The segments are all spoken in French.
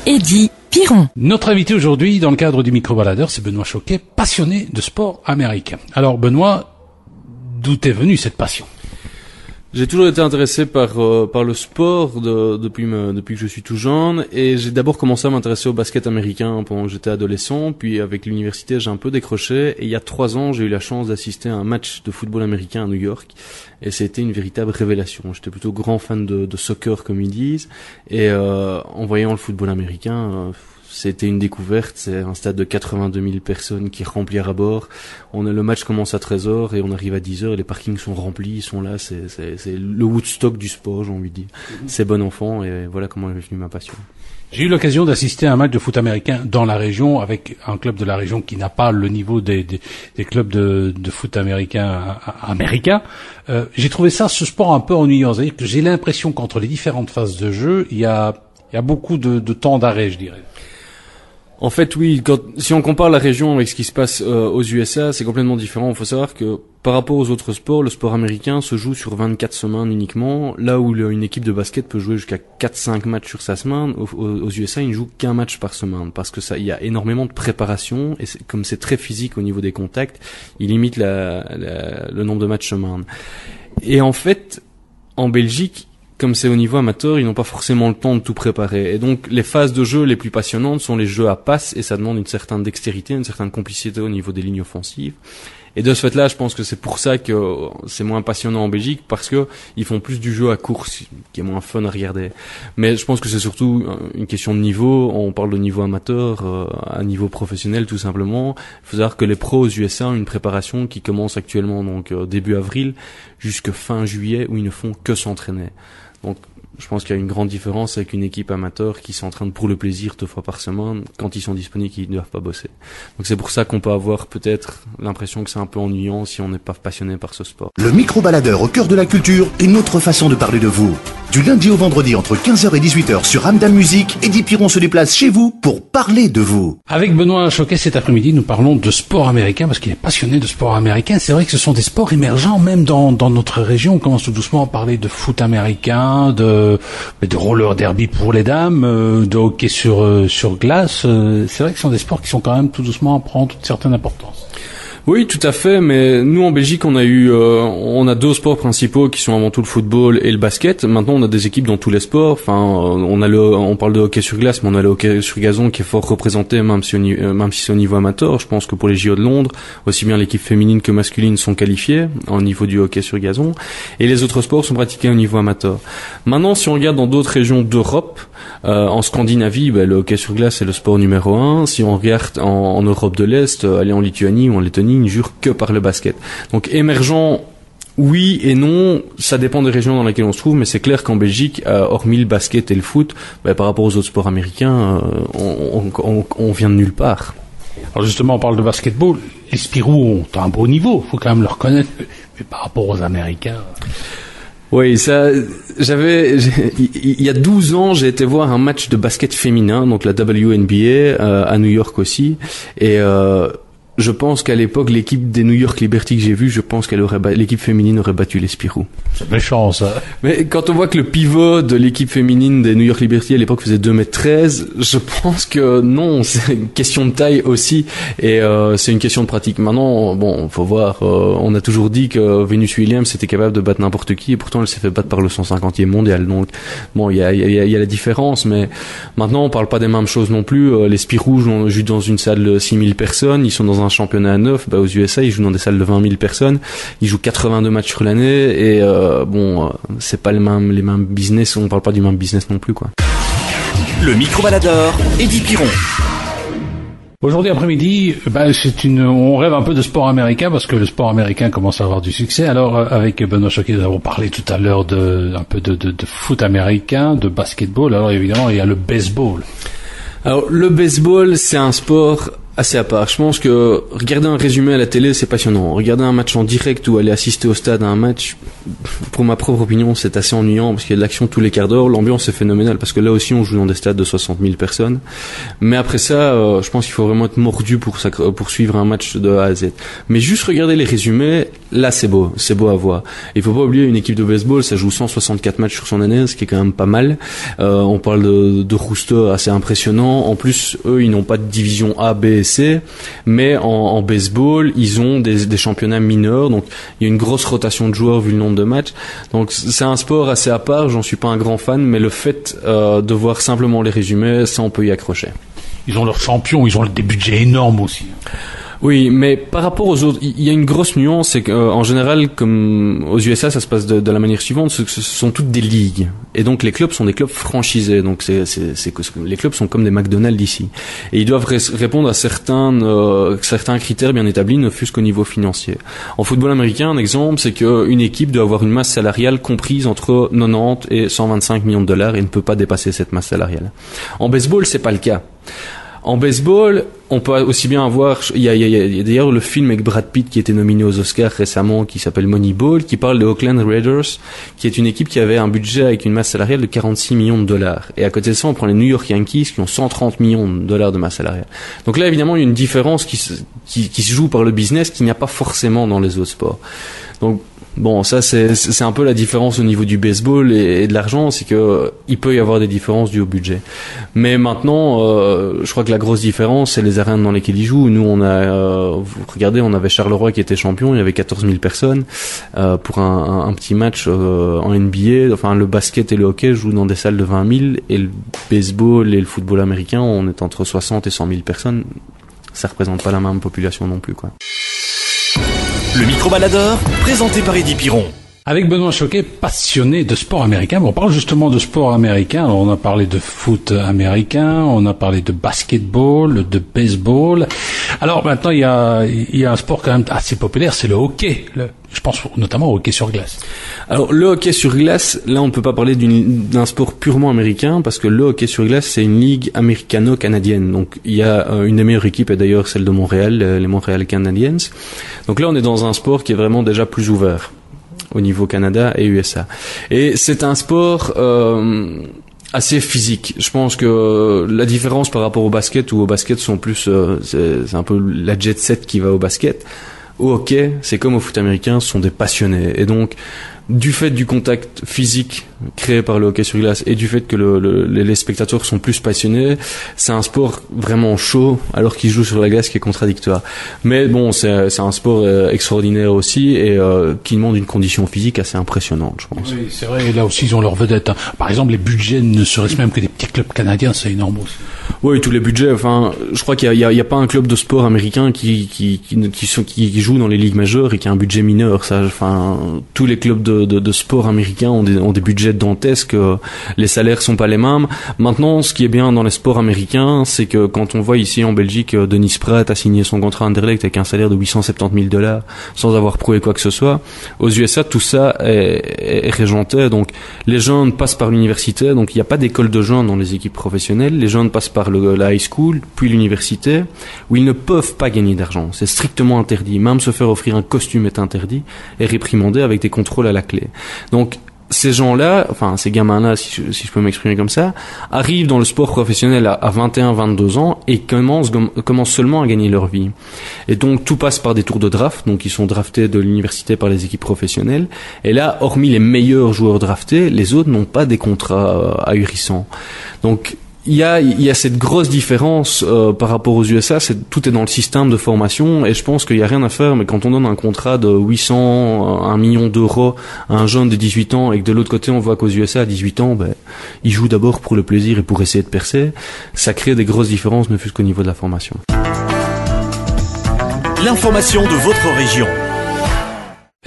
Eddie Piron. Notre invité aujourd'hui, dans le cadre du micro-baladeur, c'est Benoît Choquet, passionné de sport américain. Alors Benoît, d'où est venue cette passion ? J'ai toujours été intéressé par le sport depuis que je suis tout jeune, et j'ai d'abord commencé à m'intéresser au basket américain pendant que j'étais adolescent, puis avec l'université j'ai un peu décroché, et il y a 3 ans j'ai eu la chance d'assister à un match de football américain à New York, et c'était une véritable révélation. J'étais plutôt grand fan de soccer comme ils disent, et en voyant le football américain, c'était une découverte. C'est un stade de 82 000 personnes qui est rempli à bord. Le match commence à 13h et on arrive à 10h et les parkings sont remplis, ils sont là. C'est le Woodstock du sport, j'ai envie de dire. C'est bon enfant, et voilà comment est venue ma passion. J'ai eu l'occasion d'assister à un match de foot américain dans la région avec un club de la région qui n'a pas le niveau des clubs de foot américains. J'ai trouvé ce sport un peu ennuyant. C'est-à-dire que j'ai l'impression qu'entre les différentes phases de jeu, il y a beaucoup de temps d'arrêt, je dirais. En fait, oui, si on compare la région avec ce qui se passe aux USA, c'est complètement différent. Il faut savoir que par rapport aux autres sports, le sport américain se joue sur 24 semaines uniquement, là où une équipe de basket peut jouer jusqu'à 4-5 matchs sur sa semaine. Aux USA, ils ne jouent qu'un match par semaine, parce que il y a énormément de préparation, et comme c'est très physique au niveau des contacts, ils limitent le nombre de matchs semaine. Et en fait, en Belgique, comme c'est au niveau amateur, ils n'ont pas forcément le temps de tout préparer. Et donc, les phases de jeu les plus passionnantes sont les jeux à passes, et ça demande une certaine dextérité, une certaine complicité au niveau des lignes offensives. Et de ce fait-là, je pense que c'est pour ça que c'est moins passionnant en Belgique, parce que ils font plus du jeu à course, qui est moins fun à regarder. Mais je pense que c'est surtout une question de niveau. On parle de niveau amateur, à niveau professionnel, tout simplement. Il faut savoir que les pros aux USA ont une préparation qui commence actuellement, donc début avril, jusqu'à fin juillet, où ils ne font que s'entraîner. Donc, je pense qu'il y a une grande différence avec une équipe amateur qui s'entraîne pour le plaisir 2 fois par semaine. Quand ils sont disponibles, ils ne doivent pas bosser. Donc c'est pour ça qu'on peut avoir peut-être l'impression que c'est un peu ennuyant si on n'est pas passionné par ce sport. Le micro-baladeur au cœur de la culture, une autre façon de parler de vous. Du lundi au vendredi entre 15h et 18h sur Ramdam Music, Eddie Piron se déplace chez vous pour parler de vous. Avec Benoît Choquet cet après-midi, nous parlons de sport américain parce qu'il est passionné de sport américain. C'est vrai que ce sont des sports émergents même dans notre région. On commence tout doucement à parler de foot américain, de roller derby pour les dames, de hockey sur glace. C'est vrai que ce sont des sports qui sont quand même tout doucement à prendre une certaine importance. Oui, tout à fait, mais nous en Belgique, on a 2 sports principaux qui sont avant tout le football et le basket. Maintenant, on a des équipes dans tous les sports. Enfin, on parle de hockey sur glace, mais on a le hockey sur gazon qui est fort représenté, même si c'est au niveau amateur. Je pense que pour les JO de Londres, aussi bien l'équipe féminine que masculine sont qualifiées au niveau du hockey sur gazon, et les autres sports sont pratiqués au niveau amateur. Maintenant, si on regarde dans d'autres régions d'Europe, en Scandinavie, le hockey sur glace est le sport numéro 1. Si on regarde en Europe de l'Est, aller en Lituanie ou en Lettonie, ils ne jurent que par le basket. Donc émergent, oui et non, ça dépend des régions dans lesquelles on se trouve, mais c'est clair qu'en Belgique, hormis le basket et le foot, par rapport aux autres sports américains, on vient de nulle part. Alors justement, on parle de basketball. Les Spirou ont un beau niveau, faut quand même le reconnaître, mais par rapport aux Américains... Oui, il y a 12 ans, j'ai été voir un match de basket féminin, donc la WNBA, à New York aussi, et je pense qu'à l'époque, l'équipe des New York Liberty que j'ai vue, je pense l'équipe féminine aurait battu les Spirou. C'est méchant, ça. Mais quand on voit que le pivot de l'équipe féminine des New York Liberty à l'époque faisait 2m13, je pense que non, c'est une question de taille aussi, et c'est une question de pratique. Maintenant, bon, faut voir, on a toujours dit que Venus Williams était capable de battre n'importe qui, et pourtant elle s'est fait battre par le 150e mondial. Donc, bon, il y a la différence, mais maintenant on parle pas des mêmes choses non plus. Les Spirou jouent dans une salle de 6000 personnes, ils sont dans un championnat à 9, aux USA, ils jouent dans des salles de 20 000 personnes, ils jouent 82 matchs sur l'année, et c'est pas les mêmes business, on parle pas du même business non plus, quoi. Le micro-baladeur, Eddie Piron. Aujourd'hui après-midi, on rêve un peu de sport américain parce que le sport américain commence à avoir du succès. Alors, avec Benoît Choquet, nous avons parlé tout à l'heure un peu de foot américain, de basketball. Alors évidemment, il y a le baseball. Alors, le baseball, c'est un sport assez à part. Je pense que regarder un résumé à la télé, c'est passionnant. Regarder un match en direct ou aller assister au stade à un match, pour ma propre opinion, c'est assez ennuyant parce qu'il y a de l'action tous les quarts d'heure. L'ambiance est phénoménale parce que là aussi, on joue dans des stades de 60 000 personnes. Mais après ça, je pense qu'il faut vraiment être mordu pour suivre un match de A à Z. Mais juste regarder les résumés, là, c'est beau à voir. Il faut pas oublier, une équipe de baseball, ça joue 164 matchs sur son année, ce qui est quand même pas mal. On parle de roster assez impressionnant. En plus, eux, ils n'ont pas de division A, B et C, mais en baseball, ils ont des championnats mineurs, donc il y a une grosse rotation de joueurs vu le nombre de matchs. Donc c'est un sport assez à part, j'en suis pas un grand fan, mais le fait de voir simplement les résumés, ça on peut y accrocher. Ils ont leurs champions, ils ont des budgets énormes aussi. Oui, mais par rapport aux autres, il y a une grosse nuance, c'est qu'en général, comme aux USA, ça se passe de la manière suivante, ce sont toutes des ligues. Et donc les clubs sont des clubs franchisés, donc les clubs sont comme des McDonald's ici. Et ils doivent répondre à certains critères bien établis, ne fût-ce qu'au niveau financier. En football américain, un exemple, c'est qu'une équipe doit avoir une masse salariale comprise entre 90 et 125 millions de dollars et ne peut pas dépasser cette masse salariale. En baseball, c'est pas le cas. En baseball, on peut aussi bien avoir, il y a d'ailleurs le film avec Brad Pitt qui était nominé aux Oscars récemment, qui s'appelle Moneyball, qui parle de Oakland Raiders, qui est une équipe qui avait un budget avec une masse salariale de 46 millions de dollars. Et à côté de ça, on prend les New York Yankees qui ont 130 millions de dollars de masse salariale. Donc là, évidemment, il y a une différence qui se joue par le business qu'il n'y a pas forcément dans les autres sports. Donc, bon, ça c'est un peu la différence au niveau du baseball et de l'argent, c'est que il peut y avoir des différences dues au budget. Mais maintenant, je crois que la grosse différence, c'est les arènes dans lesquelles ils jouent. Nous, regardez, on avait Charleroi qui était champion, il y avait 14 000 personnes pour un petit match en NBA. Enfin, le basket et le hockey jouent dans des salles de 20 000 et le baseball et le football américain, on est entre 60 et 100 000 personnes. Ça représente pas la même population non plus, quoi. Le micro-baladeur, présenté par Eddy Piron. Avec Benoît Choquet, passionné de sport américain. On parle justement de sport américain. Alors, on a parlé de foot américain, on a parlé de basketball, de baseball. Alors maintenant, il y a un sport quand même assez populaire, c'est le hockey. Je pense notamment au hockey sur glace. Alors le hockey sur glace, là on ne peut pas parler d'un sport purement américain parce que le hockey sur glace c'est une ligue américano-canadienne. Donc il y a une des meilleures équipes et d'ailleurs celle de Montréal, les Montréal Canadiens. Donc là on est dans un sport qui est vraiment déjà plus ouvert au niveau Canada et USA. Et c'est un sport assez physique. Je pense que la différence par rapport au basket, où au basket sont plus c'est un peu la jet set qui va au basket. Au hockey, c'est comme au foot américain, ce sont des passionnés. Et donc, du fait du contact physique créé par le hockey sur glace et du fait que les spectateurs sont plus passionnés, c'est un sport vraiment chaud alors qu'ils jouent sur la glace qui est contradictoire. Mais bon, c'est un sport extraordinaire aussi et qui demande une condition physique assez impressionnante, je pense. Oui, c'est vrai, et là aussi ils ont leur vedette. Hein. Par exemple, les budgets ne seraient même que des petits clubs canadiens, c'est énorme aussi. Oui, tous les budgets, enfin, je crois qu'il y a pas un club de sport américain qui joue dans les ligues majeures et qui a un budget mineur, ça, enfin, tous les clubs de sport américains ont des budgets dantesques, les salaires sont pas les mêmes. Maintenant, ce qui est bien dans les sports américains, c'est que quand on voit ici en Belgique, Denis Pratt a signé son contrat à Anderlecht avec un salaire de 870 000 $ sans avoir prouvé quoi que ce soit. Aux USA, tout ça est régenté, donc les jeunes passent par l'université, donc il n'y a pas d'école de jeunes dans les équipes professionnelles, les jeunes passent par la high school, puis l'université, où ils ne peuvent pas gagner d'argent. C'est strictement interdit. Même se faire offrir un costume est interdit et réprimandé avec des contrôles à la clé. Donc, ces gens-là, enfin, ces gamins-là, si je peux m'exprimer comme ça, arrivent dans le sport professionnel à 21, 22 ans et commencent seulement à gagner leur vie. Et donc, tout passe par des tours de draft. Donc, ils sont draftés de l'université par les équipes professionnelles. Et là, hormis les meilleurs joueurs draftés, les autres n'ont pas des contrats ahurissants. Donc, il y a cette grosse différence par rapport aux USA, tout est dans le système de formation et je pense qu'il y a rien à faire, mais quand on donne un contrat de 1 million d'euros à un jeune de 18 ans et que de l'autre côté on voit qu'aux USA à 18 ans, il joue d'abord pour le plaisir et pour essayer de percer, ça crée des grosses différences, ne fût-ce qu'au niveau de la formation. L'information de votre région.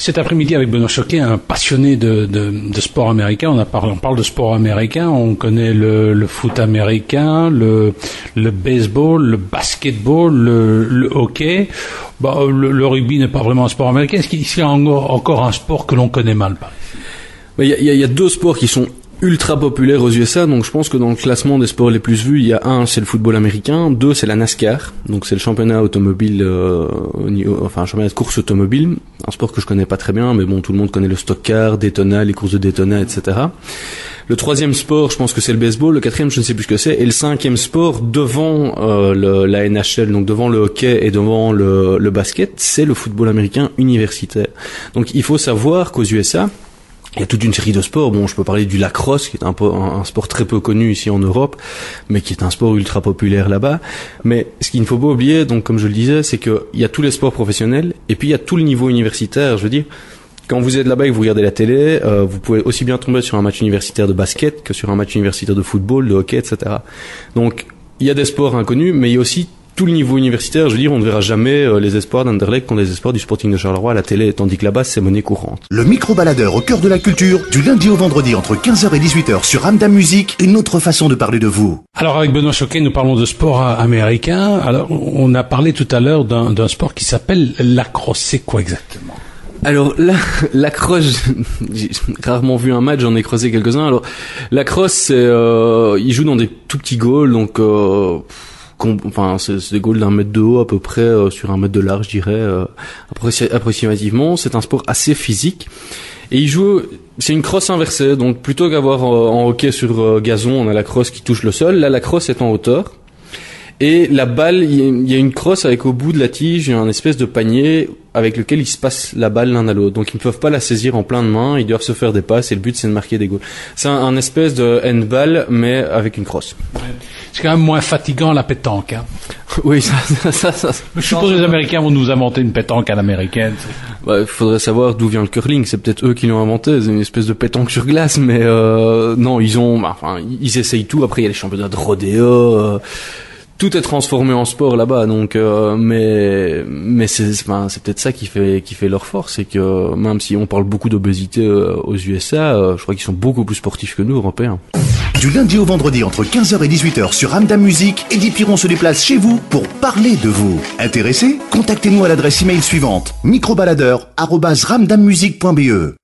Cet après-midi avec Benoît Choquet, un passionné de sport américain, on parle de sport américain, on connaît le foot américain, le baseball, le basketball, le hockey. Le rugby n'est pas vraiment un sport américain. Est-ce qu'il y a encore un sport que l'on connaît mal? Il y a deux sports qui sont ultra populaire aux USA, donc je pense que dans le classement des sports les plus vus, il y a 1, c'est le football américain, 2, c'est la NASCAR, donc c'est le championnat automobile, championnat de course automobile, un sport que je connais pas très bien, mais bon, tout le monde connaît le stock car, Daytona, les courses de Daytona, etc. Le 3e sport, je pense que c'est le baseball, le 4e, je ne sais plus ce que c'est, et le 5e sport, devant la NHL, donc devant le hockey et devant le basket, c'est le football américain universitaire. Donc il faut savoir qu'aux USA, il y a toute une série de sports. Bon, je peux parler du lacrosse, qui est un sport très peu connu ici en Europe, mais qui est un sport ultra populaire là-bas. Mais ce qu'il ne faut pas oublier, donc comme je le disais, c'est qu'il y a tous les sports professionnels, et puis il y a tout le niveau universitaire. Je veux dire, quand vous êtes là-bas et que vous regardez la télé, vous pouvez aussi bien tomber sur un match universitaire de basket que sur un match universitaire de football, de hockey, etc. Donc, il y a des sports inconnus, mais il y a aussi tout le niveau universitaire. Je veux dire, on ne verra jamais les espoirs d'Anderlecht contre les espoirs du Sporting de Charleroi à la télé, tandis que là-bas, c'est monnaie courante. Le micro-baladeur au cœur de la culture, du lundi au vendredi entre 15h et 18h sur Ramdam Music, une autre façon de parler de vous. Alors avec Benoît Choquet, nous parlons de sport américain. Alors on a parlé tout à l'heure d'un sport qui s'appelle lacrosse. C'est quoi exactement? Alors lacrosse, j'ai rarement vu un match, j'en ai creusé quelques-uns. Alors lacrosse, c'est ils jouent dans des tout petits goals, donc c'est des goals d'1 mètre de haut à peu près, sur 1 mètre de large, je dirais, approximativement. C'est un sport assez physique. Et c'est une crosse inversée, donc plutôt qu'avoir en hockey sur gazon, on a la crosse qui touche le sol. Là, la crosse est en hauteur. Et la balle, il y a une crosse avec au bout de la tige, il y a un espèce de panier avec lequel ils se passent la balle l'un à l'autre. Donc ils ne peuvent pas la saisir en plein de mains, ils doivent se faire des passes et le but c'est de marquer des goals. C'est un espèce de handball mais avec une crosse. C'est quand même moins fatigant la pétanque, hein. Oui, ça. Je suppose que les Américains vont nous inventer une pétanque à l'américaine. Il faudrait savoir d'où vient le curling. C'est peut-être eux qui l'ont inventé. C'est une espèce de pétanque sur glace, mais non, ils essayent tout. Après, il y a les championnats de rodéo. Tout est transformé en sport là-bas, donc mais c'est peut-être ça qui fait leur force, c'est que même si on parle beaucoup d'obésité aux USA, je crois qu'ils sont beaucoup plus sportifs que nous Européens. Du lundi au vendredi entre 15h et 18h sur Ramdam Music, Eddie Piron se déplace chez vous pour parler de vous. Intéressé? Contactez-nous à l'adresse email suivante: microbaladeur@ramdammusic.be.